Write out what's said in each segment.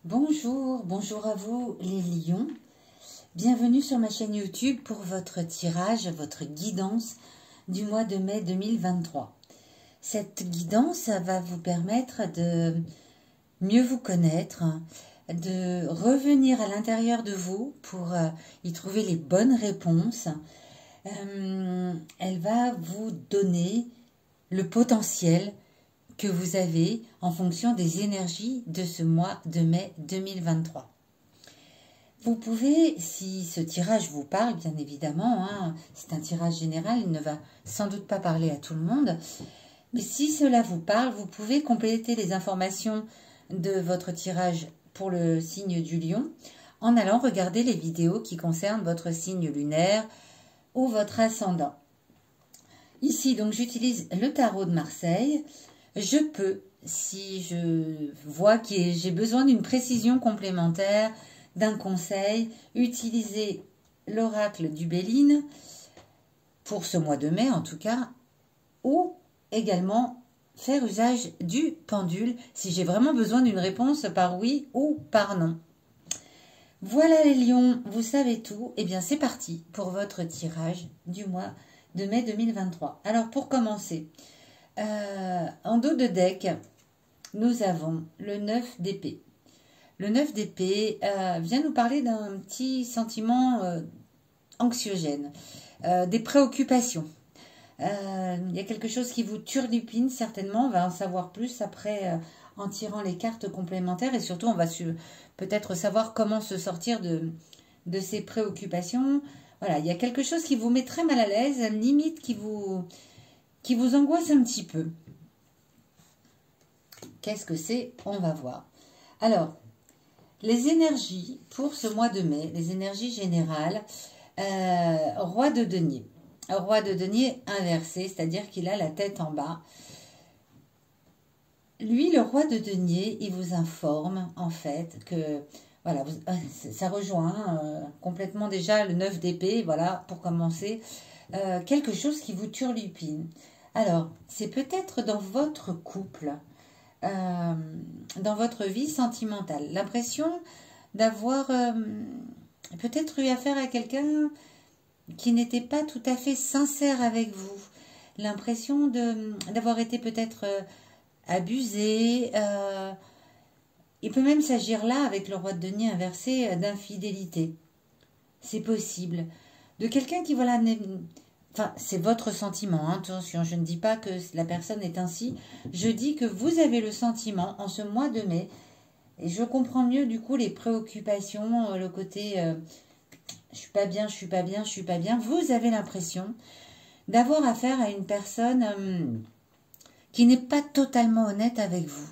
Bonjour, bonjour à vous les lions. Bienvenue sur ma chaîne YouTube pour votre tirage, votre guidance du mois de mai 2023. Cette guidance va vous permettre de mieux vous connaître, de revenir à l'intérieur de vous pour y trouver les bonnes réponses. Elle va vous donner le potentiel que vous avez en fonction des énergies de ce mois de mai 2023. Vous pouvez, si ce tirage vous parle, bien évidemment, c'est un tirage général, il ne va sans doute pas parler à tout le monde, mais si cela vous parle, vous pouvez compléter les informations de votre tirage pour le signe du lion en allant regarder les vidéos qui concernent votre signe lunaire ou votre ascendant. Ici, donc, j'utilise le tarot de Marseille. Je peux, si je vois que j'ai besoin d'une précision complémentaire, d'un conseil, utiliser l'oracle du Béline pour ce mois de mai en tout cas, ou également faire usage du pendule si j'ai vraiment besoin d'une réponse par oui ou par non. Voilà les lions, vous savez tout. Eh bien c'est parti pour votre tirage du mois de mai 2023. Alors pour commencer, en dos de deck, nous avons le 9 d'épée. Le 9 d'épée vient nous parler d'un petit sentiment anxiogène, des préoccupations. Il y a quelque chose qui vous turlupine certainement, on va en savoir plus après en tirant les cartes complémentaires et surtout on va peut-être savoir comment se sortir de ces préoccupations. Voilà, il y a quelque chose qui vous met très mal à l'aise, limite qui vous angoisse un petit peu. Qu'est-ce que c'est? On va voir. Alors, les énergies pour ce mois de mai, les énergies générales, roi de denier. Roi de denier inversé, c'est-à-dire qu'il a la tête en bas. Lui, le roi de denier, il vous informe en fait que, voilà, ça rejoint complètement déjà le 9 d'épée, voilà, pour commencer, quelque chose qui vous turlupine. Alors, c'est peut-être dans votre couple, dans votre vie sentimentale, l'impression d'avoir peut-être eu affaire à quelqu'un qui n'était pas tout à fait sincère avec vous, l'impression d'avoir été peut-être abusé. Il peut même s'agir là, avec le roi de denier inversé, d'infidélité. C'est possible. De quelqu'un qui, voilà, enfin, c'est votre sentiment, hein, attention, je ne dis pas que la personne est ainsi. Je dis que vous avez le sentiment, en ce mois de mai, et je comprends mieux du coup les préoccupations, le côté je suis pas bien, je suis pas bien, je suis pas bien. Vous avez l'impression d'avoir affaire à une personne qui n'est pas totalement honnête avec vous.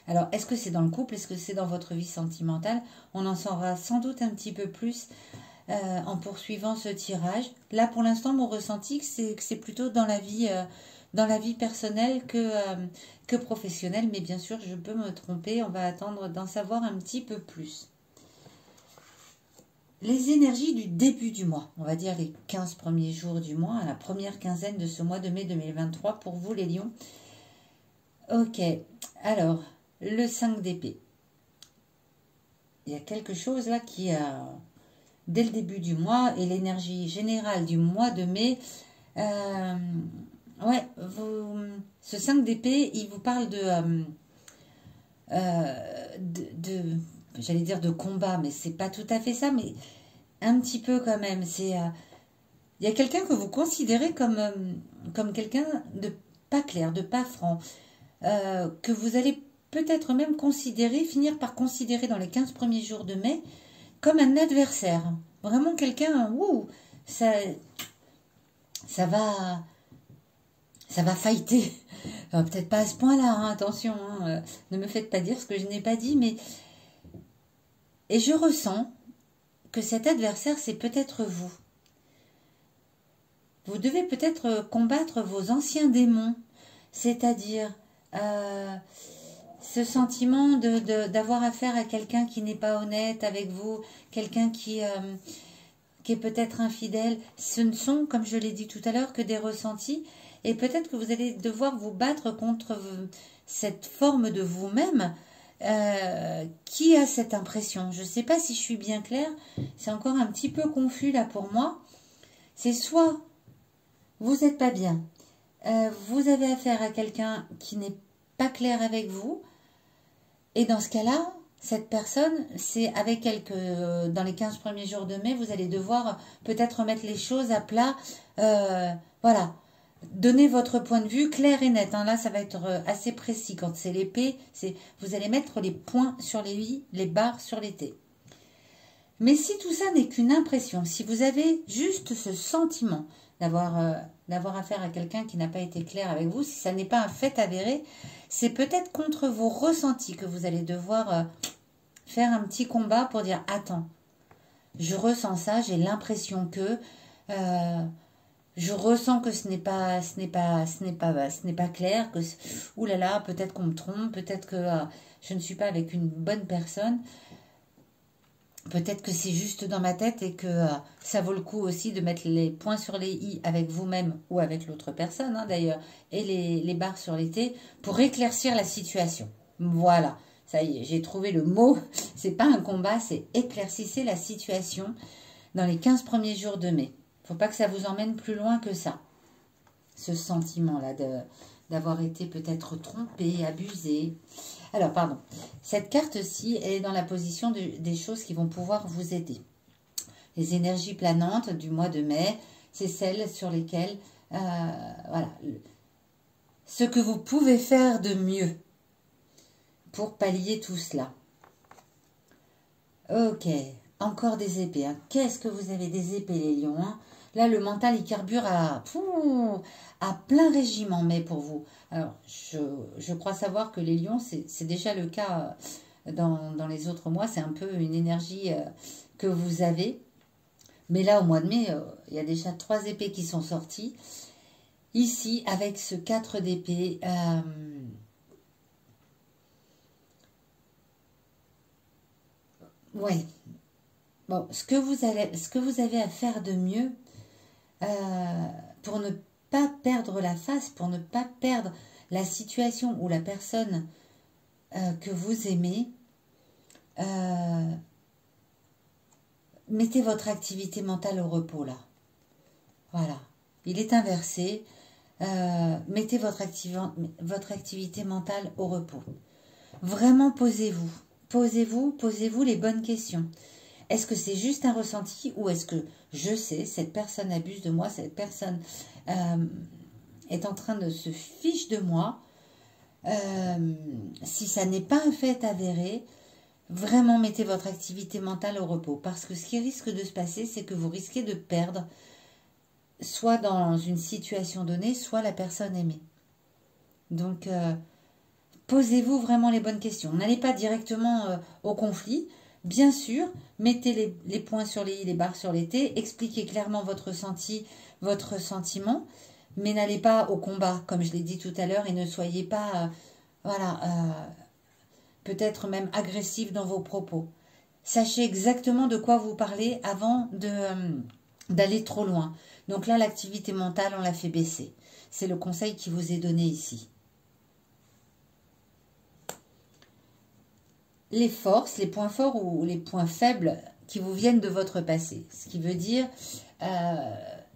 Alors, est-ce que c'est dans le couple? Est-ce que c'est dans votre vie sentimentale? On en saura sans doute un petit peu plus en poursuivant ce tirage. Là, pour l'instant, mon ressenti, c'est que c'est plutôt dans la vie personnelle que professionnelle. Mais bien sûr, je peux me tromper. On va attendre d'en savoir un petit peu plus. Les énergies du début du mois, on va dire les 15 premiers jours du mois, la première quinzaine de ce mois de mai 2023 pour vous les lions. Ok, alors, le 5 d'épée. Il y a quelque chose là qui a, dès le début du mois, et l'énergie générale du mois de mai, ouais, ce 5 d'épée, il vous parle j'allais dire de combat, mais c'est pas tout à fait ça, mais un petit peu quand même. C'est, il y a quelqu'un que vous considérez comme quelqu'un de pas clair, de pas franc, que vous allez peut-être même finir par considérer dans les 15 premiers jours de mai comme un adversaire. Vraiment quelqu'un, ça va fighter. Peut-être pas à ce point-là, hein, attention, hein, ne me faites pas dire ce que je n'ai pas dit, mais... Et je ressens que cet adversaire, c'est peut-être vous. Vous devez peut-être combattre vos anciens démons, c'est-à-dire ce sentiment d'avoir affaire à quelqu'un qui n'est pas honnête avec vous, quelqu'un qui est peut-être infidèle. Ce ne sont, comme je l'ai dit tout à l'heure, que des ressentis. Et peut-être que vous allez devoir vous battre contre cette forme de vous-même qui a cette impression? Je ne sais pas si je suis bien claire. C'est encore un petit peu confus là pour moi. C'est soit vous n'êtes pas bien, vous avez affaire à quelqu'un qui n'est pas clair avec vous, et dans ce cas-là, cette personne, c'est avec elle que dans les 15 premiers jours de mai, vous allez devoir peut-être remettre les choses à plat. Voilà. Donnez votre point de vue clair et net. Hein. Là, ça va être assez précis. Quand c'est l'épée, vous allez mettre les points sur les i, les barres sur les t. Mais si tout ça n'est qu'une impression, si vous avez juste ce sentiment d'avoir affaire à quelqu'un qui n'a pas été clair avec vous, si ça n'est pas un fait avéré, c'est peut-être contre vos ressentis que vous allez devoir faire un petit combat pour dire « Attends, je ressens ça, j'ai l'impression que... je ressens que ce n'est pas clair, que oulala, peut-être qu'on me trompe, peut-être que je ne suis pas avec une bonne personne, peut-être que c'est juste dans ma tête et que ça vaut le coup aussi de mettre les points sur les i avec vous-même ou avec l'autre personne hein, d'ailleurs, et les barres sur les t pour éclaircir la situation. Voilà, ça y est, j'ai trouvé le mot, c'est pas un combat, c'est éclaircissez la situation dans les 15 premiers jours de mai. Faut pas que ça vous emmène plus loin que ça. Ce sentiment-là d'avoir été peut-être trompé, abusé. Alors, pardon. Cette carte-ci, elle est dans la position des choses qui vont pouvoir vous aider. Les énergies planantes du mois de mai, c'est celles sur lesquelles, voilà, ce que vous pouvez faire de mieux pour pallier tout cela. Ok, encore des épées. Hein. Qu'est-ce que vous avez des épées, les lions hein. Là, le mental, il carbure à plein régiment, mais pour vous. Alors, je crois savoir que les lions, c'est déjà le cas dans les autres mois. C'est un peu une énergie que vous avez. Mais là, au mois de mai, il y a déjà 3 épées qui sont sorties. Ici, avec ce 4 d'épée, ouais. Bon, ce que vous avez à faire de mieux, pour ne pas perdre la face, pour ne pas perdre la situation ou la personne que vous aimez, mettez votre activité mentale au repos là. Voilà, il est inversé. Mettez votre activité mentale au repos. Vraiment posez-vous. Posez-vous les bonnes questions. Est-ce que c'est juste un ressenti ou est-ce que je sais, cette personne abuse de moi, cette personne est en train de se fiche de moi. Si ça n'est pas un fait avéré, vraiment mettez votre activité mentale au repos. Parce que ce qui risque de se passer, c'est que vous risquez de perdre soit dans une situation donnée, soit la personne aimée. Donc, posez-vous vraiment les bonnes questions. N'allez pas directement au conflit. Bien sûr, mettez les points sur les i, les barres sur les t, expliquez clairement votre ressenti, votre sentiment, mais n'allez pas au combat, comme je l'ai dit tout à l'heure, et ne soyez pas, voilà, peut-être même agressif dans vos propos. Sachez exactement de quoi vous parlez avant d'aller trop loin. Donc là, l'activité mentale, on la fait baisser. C'est le conseil qui vous est donné ici. Les forces, les points forts ou les points faibles qui vous viennent de votre passé. Ce qui veut dire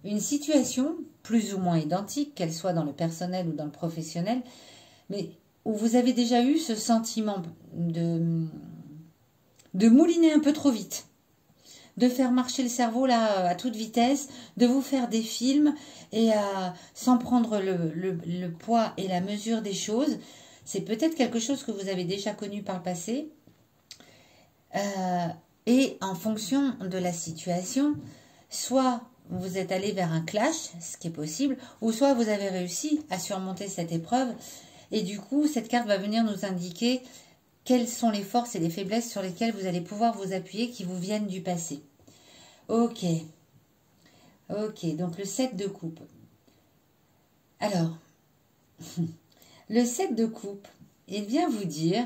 une situation plus ou moins identique, qu'elle soit dans le personnel ou dans le professionnel, mais où vous avez déjà eu ce sentiment de mouliner un peu trop vite, de faire marcher le cerveau là à toute vitesse, de vous faire des films et sans prendre le poids et la mesure des choses. C'est peut-être quelque chose que vous avez déjà connu par le passé. Et en fonction de la situation, soit vous êtes allé vers un clash, ce qui est possible, ou soit vous avez réussi à surmonter cette épreuve. Et du coup, cette carte va venir nous indiquer quelles sont les forces et les faiblesses sur lesquelles vous allez pouvoir vous appuyer qui vous viennent du passé. Ok. Ok, donc le 7 de coupe. Alors, le 7 de coupe, il vient vous dire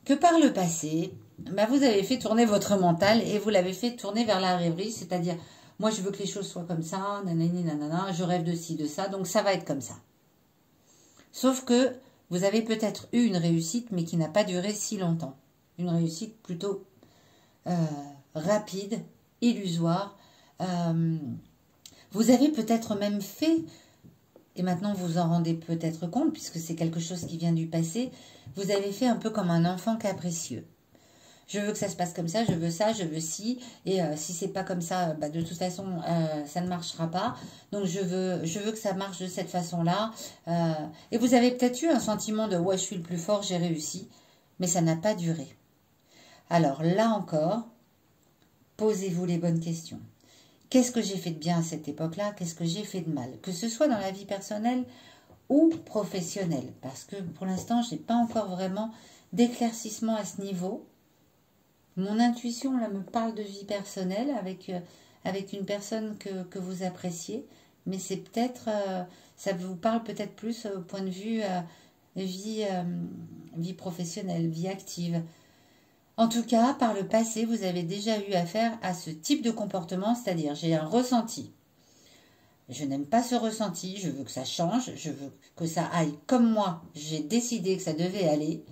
que par le passé, vous avez fait tourner votre mental et vous l'avez fait tourner vers la rêverie, c'est-à-dire, moi je veux que les choses soient comme ça, nanani, nanana, je rêve de ci, de ça, donc ça va être comme ça. Sauf que Vous avez peut-être eu une réussite, mais qui n'a pas duré si longtemps. Une réussite plutôt rapide, illusoire. Vous avez peut-être même fait, et maintenant vous vous en rendez peut-être compte, puisque c'est quelque chose qui vient du passé, vous avez fait un peu comme un enfant capricieux. Je veux que ça se passe comme ça, je veux ça, je veux ci, et si c'est pas comme ça, bah, de toute façon, ça ne marchera pas. Donc je veux que ça marche de cette façon-là. Et vous avez peut-être eu un sentiment de ouais, je suis le plus fort, j'ai réussi, mais ça n'a pas duré. Alors là encore, posez-vous les bonnes questions. Qu'est-ce que j'ai fait de bien à cette époque-là? Qu'est-ce que j'ai fait de mal? Que ce soit dans la vie personnelle ou professionnelle, parce que pour l'instant, je n'ai pas encore vraiment d'éclaircissement à ce niveau. Mon intuition, là, me parle de vie personnelle avec une personne que vous appréciez, mais c'est peut-être, ça vous parle peut-être plus au point de vue vie professionnelle, vie active. En tout cas, par le passé, vous avez déjà eu affaire à ce type de comportement, c'est-à-dire j'ai un ressenti. Je n'aime pas ce ressenti, je veux que ça change, je veux que ça aille comme moi, j'ai décidé que ça devait aller.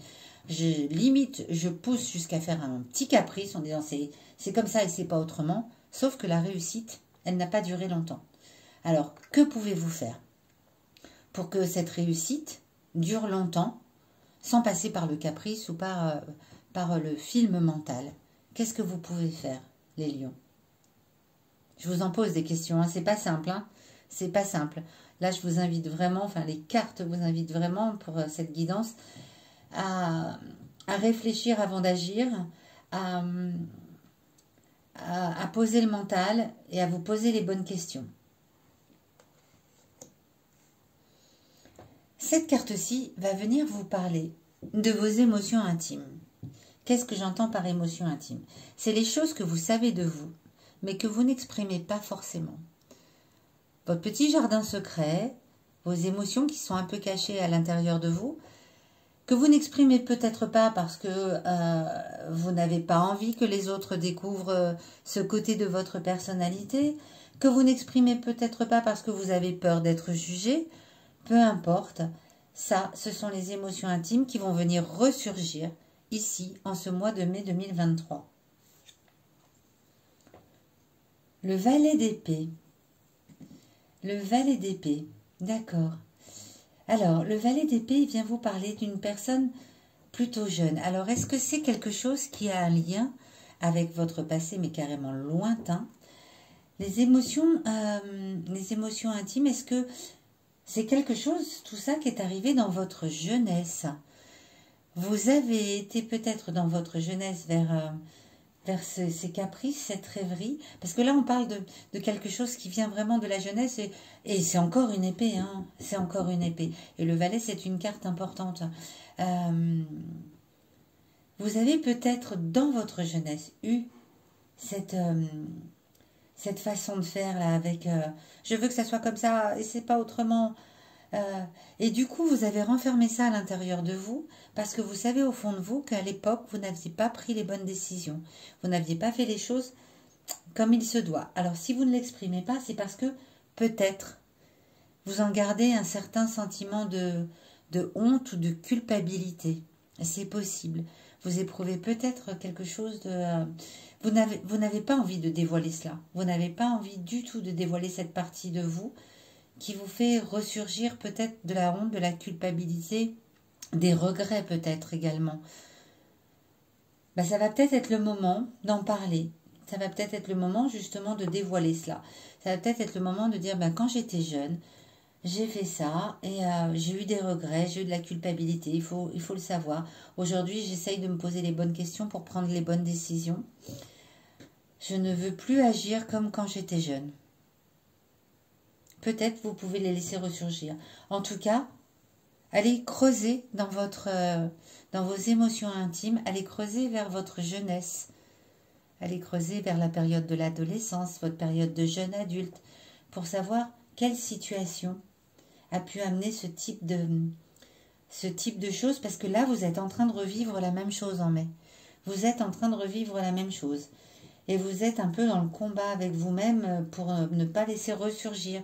Je pousse jusqu'à faire un petit caprice en disant c'est comme ça et c'est pas autrement. Sauf que la réussite, elle n'a pas duré longtemps. Alors, que pouvez-vous faire pour que cette réussite dure longtemps sans passer par le caprice ou par le film mental? Qu'est-ce que vous pouvez faire, les lions? Je vous en pose des questions, hein. C'est pas simple, hein. C'est pas simple. Là, je vous invite vraiment, enfin les cartes vous invitent vraiment pour cette guidance à réfléchir avant d'agir, à poser le mental et à vous poser les bonnes questions. Cette carte-ci va venir vous parler de vos émotions intimes. Qu'est-ce que j'entends par émotions intimes? C'est les choses que vous savez de vous, mais que vous n'exprimez pas forcément. Votre petit jardin secret, vos émotions qui sont un peu cachées à l'intérieur de vous, que vous n'exprimez peut-être pas parce que vous n'avez pas envie que les autres découvrent ce côté de votre personnalité, que vous n'exprimez peut-être pas parce que vous avez peur d'être jugé, peu importe, ça, ce sont les émotions intimes qui vont venir ressurgir ici, en ce mois de mai 2023. Le valet d'épée. Le valet d'épée, d'accord. Alors, le valet d'épée vient vous parler d'une personne plutôt jeune. Alors, est-ce que c'est quelque chose qui a un lien avec votre passé, mais carrément lointain? Les émotions intimes, est-ce que c'est quelque chose, tout ça, qui est arrivé dans votre jeunesse? Vous avez été peut-être dans votre jeunesse vers ces caprices, cette rêverie. Parce que là, on parle de quelque chose qui vient vraiment de la jeunesse. Et c'est encore une épée, hein. C'est encore une épée. Et le valet, c'est une carte importante. Vous avez peut-être, dans votre jeunesse, eu cette façon de faire, là, avec je veux que ça soit comme ça, et c'est pas autrement. Et du coup, vous avez renfermé ça à l'intérieur de vous parce que vous savez au fond de vous qu'à l'époque, vous n'aviez pas pris les bonnes décisions. Vous n'aviez pas fait les choses comme il se doit. Alors, si vous ne l'exprimez pas, c'est parce que peut-être vous en gardez un certain sentiment de honte ou de culpabilité. C'est possible. Vous éprouvez peut-être quelque chose de... vous n'avez pas envie de dévoiler cela. Vous n'avez pas envie du tout de dévoiler cette partie de vous qui vous fait ressurgir peut-être de la honte, de la culpabilité, des regrets peut-être également. Ben, ça va peut-être être le moment d'en parler. Ça va peut-être être le moment justement de dévoiler cela. Ça va peut-être être le moment de dire, ben, quand j'étais jeune, j'ai fait ça et j'ai eu des regrets, j'ai eu de la culpabilité, il faut le savoir. Aujourd'hui, j'essaye de me poser les bonnes questions pour prendre les bonnes décisions. Je ne veux plus agir comme quand j'étais jeune. Peut-être vous pouvez les laisser ressurgir. En tout cas, allez creuser dans vos émotions intimes, allez creuser vers votre jeunesse, allez creuser vers la période de l'adolescence, votre période de jeune adulte, pour savoir quelle situation a pu amener ce type de choses, parce que là, vous êtes en train de revivre la même chose en mai. Vous êtes en train de revivre la même chose. Et vous êtes un peu dans le combat avec vous-même pour ne pas laisser ressurgir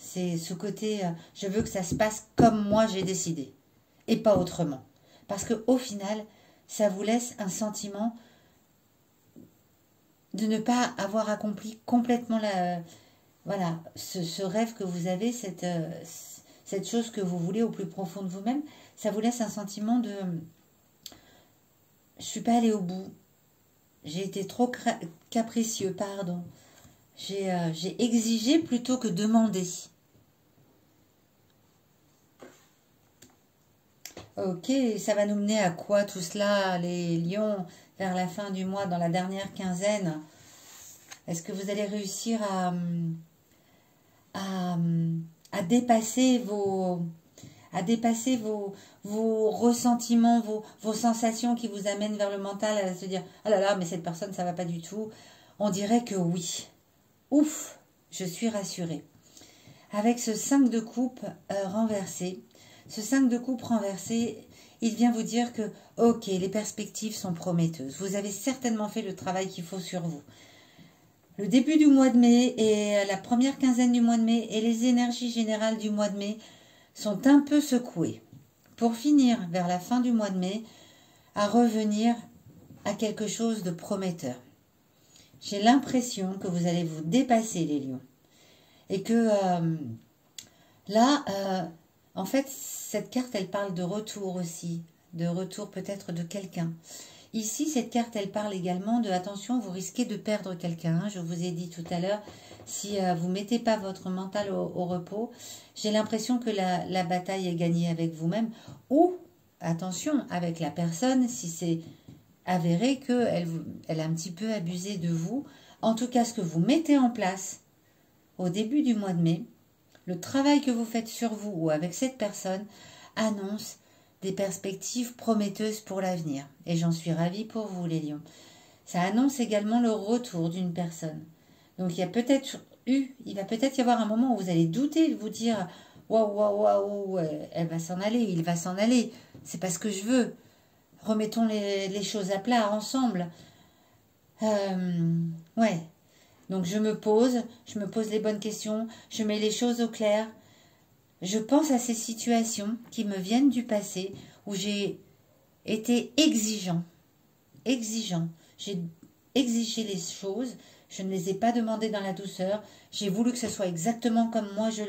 C'est ce côté, je veux que ça se passe comme moi j'ai décidé, et pas autrement. Parce qu'au final, ça vous laisse un sentiment de ne pas avoir accompli complètement voilà, ce rêve que vous avez, cette chose que vous voulez au plus profond de vous-même. Ça vous laisse un sentiment de je suis pas allé au bout, j'ai été trop capricieux, pardon. J'ai exigé plutôt que demandé. Ok, ça va nous mener à quoi tout cela, les lions, vers la fin du mois, dans la dernière quinzaine? Est-ce que vous allez réussir à, à dépasser vos ressentiments, vos sensations qui vous amènent vers le mental à se dire « Ah là là, mais cette personne, ça va pas du tout ». On dirait que oui. Ouf, je suis rassurée. Avec ce 5 de coupe renversé, ce 5 de coupe renversé, il vient vous dire que, ok, les perspectives sont prometteuses. Vous avez certainement fait le travail qu'il faut sur vous. Le début du mois de mai et la première quinzaine du mois de mai et les énergies générales du mois de mai sont un peu secouées. Pour finir, vers la fin du mois de mai, à revenir à quelque chose de prometteur. J'ai l'impression que vous allez vous dépasser, les lions. Et que là, en fait, cette carte, elle parle de retour aussi. De retour peut-être de quelqu'un. Ici, cette carte, elle parle également de attention, vous risquez de perdre quelqu'un. Je vous ai dit tout à l'heure, si vous ne mettez pas votre mental au repos, j'ai l'impression que la bataille est gagnée avec vous-même. Ou, attention, avec la personne, si c'est avéré qu'elle a un petit peu abusé de vous. En tout cas, ce que vous mettez en place au début du mois de mai, le travail que vous faites sur vous ou avec cette personne annonce des perspectives prometteuses pour l'avenir. Et j'en suis ravie pour vous, les lions. Ça annonce également le retour d'une personne. Donc il va peut-être y avoir un moment où vous allez douter de vous dire waouh, waouh, waouh, elle va s'en aller, il va s'en aller. C'est pas ce que je veux. Remettons les choses à plat ensemble. Ouais. Donc je me pose les bonnes questions, je mets les choses au clair. Je pense à ces situations qui me viennent du passé où j'ai été exigeant. J'ai exigé les choses, je ne les ai pas demandées dans la douceur. J'ai voulu que ce soit exactement comme moi je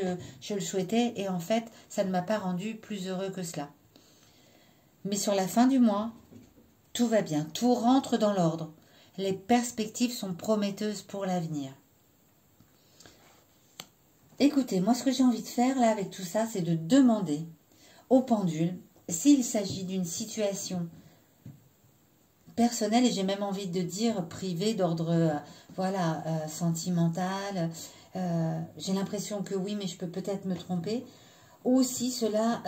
le souhaitais et en fait, ça ne m'a pas rendu plus heureux que cela. Mais sur la fin du mois, tout va bien, tout rentre dans l'ordre. Les perspectives sont prometteuses pour l'avenir. Écoutez, moi ce que j'ai envie de faire là avec tout ça, c'est de demander au pendule s'il s'agit d'une situation personnelle et j'ai même envie de dire privée d'ordre sentimental. J'ai l'impression que oui, mais je peux peut-être me tromper. Ou si cela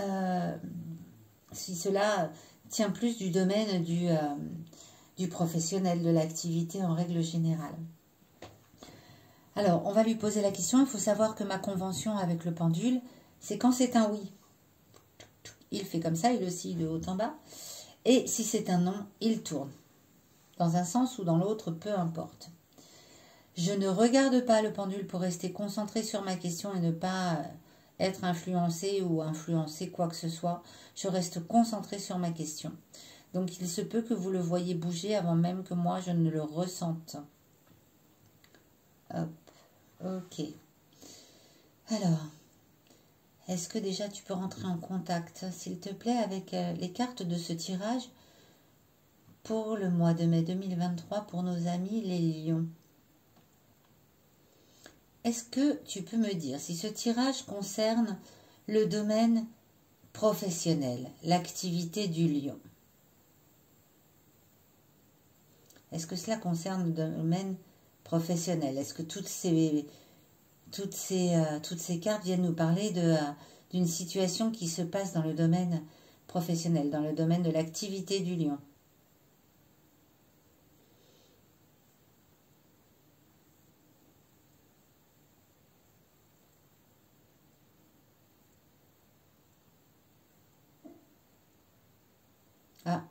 tient plus du domaine du professionnel, de l'activité en règle générale. Alors, on va lui poser la question. Il faut savoir que ma convention avec le pendule, c'est quand c'est un oui. Il fait comme ça, il oscille de haut en bas. Et si c'est un non, il tourne. Dans un sens ou dans l'autre, peu importe. Je ne regarde pas le pendule pour rester concentré sur ma question et ne pas être influencé ou influencer quoi que ce soit. Je reste concentré sur ma question. Donc, il se peut que vous le voyez bouger avant même que moi, je ne le ressente. Hop. Ok. Alors, est-ce que déjà tu peux rentrer en contact, s'il te plaît, avec les cartes de ce tirage pour le mois de mai 2023 pour nos amis les lions? Est-ce que tu peux me dire si ce tirage concerne le domaine professionnel, l'activité du lion? Est-ce que cela concerne le domaine professionnel? Est-ce que toutes ces cartes viennent nous parler d'une situation qui se passe dans le domaine professionnel, dans le domaine de l'activité du lion? Ah,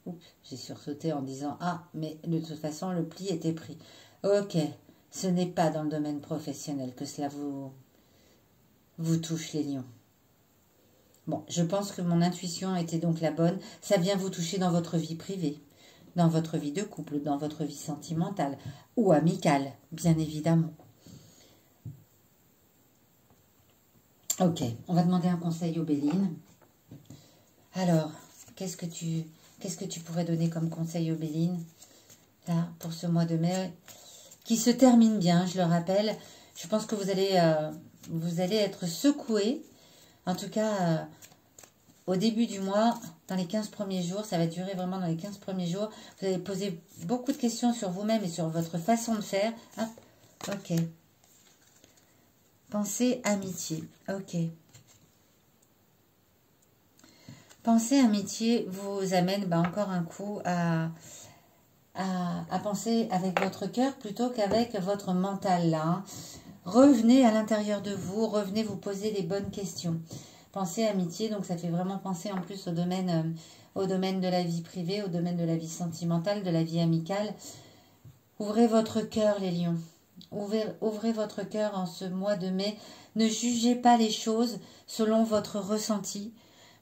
oups, j'ai sursauté en disant ah, mais de toute façon le pli était pris. Ok, Ce n'est pas dans le domaine professionnel que cela vous touche, les lions. Bon, je pense que mon intuition était donc la bonne. Ça vient vous toucher dans votre vie privée, dans votre vie de couple, dans votre vie sentimentale ou amicale, bien évidemment. Ok, on va demander un conseil aux Béline. Alors, qu'est-ce que tu pourrais donner comme conseil aux Béline, là, pour ce mois de mai, qui se termine bien, je le rappelle. Je pense que vous allez être secoués. En tout cas, au début du mois, dans les 15 premiers jours, ça va durer vraiment dans les 15 premiers jours. Vous allez poser beaucoup de questions sur vous-même et sur votre façon de faire. Hop, ok. Pensée amitié, ok. Pensée amitié vous amène encore un coup à penser avec votre cœur plutôt qu'avec votre mental là. Hein. Revenez à l'intérieur de vous, revenez vous poser les bonnes questions. Pensée amitié, donc ça fait vraiment penser en plus au domaine de la vie privée, au domaine de la vie sentimentale, de la vie amicale. Ouvrez votre cœur, les lions. Ouvrez votre cœur en ce mois de mai. Ne jugez pas les choses selon votre ressenti.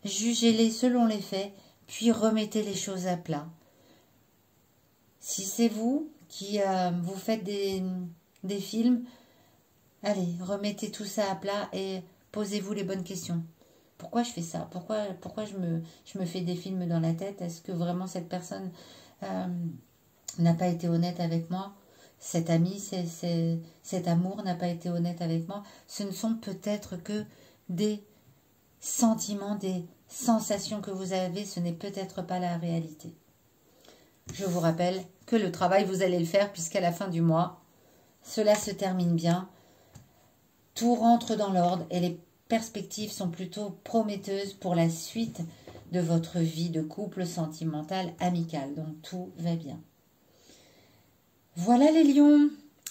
Jugez-les selon les faits, puis remettez les choses à plat. Si c'est vous qui vous faites des films, allez, remettez tout ça à plat et posez-vous les bonnes questions. Pourquoi je fais ça? Pourquoi je me fais des films dans la tête? Est-ce que vraiment cette personne n'a pas été honnête avec moi? Cet ami, cet amour n'a pas été honnête avec moi? Ce ne sont peut-être que des sentiments, des sensations que vous avez. Ce n'est peut-être pas la réalité. Je vous rappelle que le travail, vous allez le faire puisqu'à la fin du mois, cela se termine bien. Tout rentre dans l'ordre et les perspectives sont plutôt prometteuses pour la suite de votre vie de couple sentimental, amical. Donc tout va bien. Voilà les lions.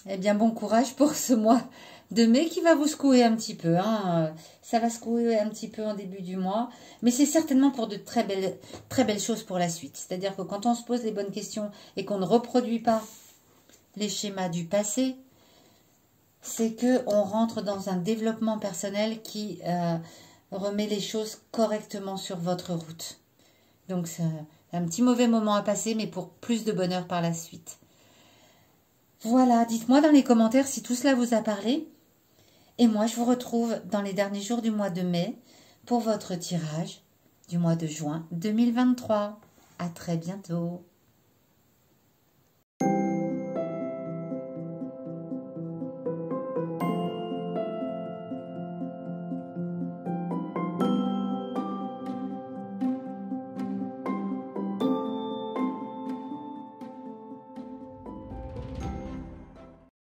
Eh bien bon courage pour ce mois de mai qui va vous secouer un petit peu. Hein. Ça va secouer un petit peu en début du mois. Mais c'est certainement pour de très belles choses pour la suite. C'est-à-dire que quand on se pose les bonnes questions et qu'on ne reproduit pas les schémas du passé, c'est qu'on rentre dans un développement personnel qui remet les choses correctement sur votre route. Donc c'est un petit mauvais moment à passer, mais pour plus de bonheur par la suite. Voilà, dites-moi dans les commentaires si tout cela vous a parlé. Et moi, je vous retrouve dans les derniers jours du mois de mai pour votre tirage du mois de juin 2023. À très bientôt.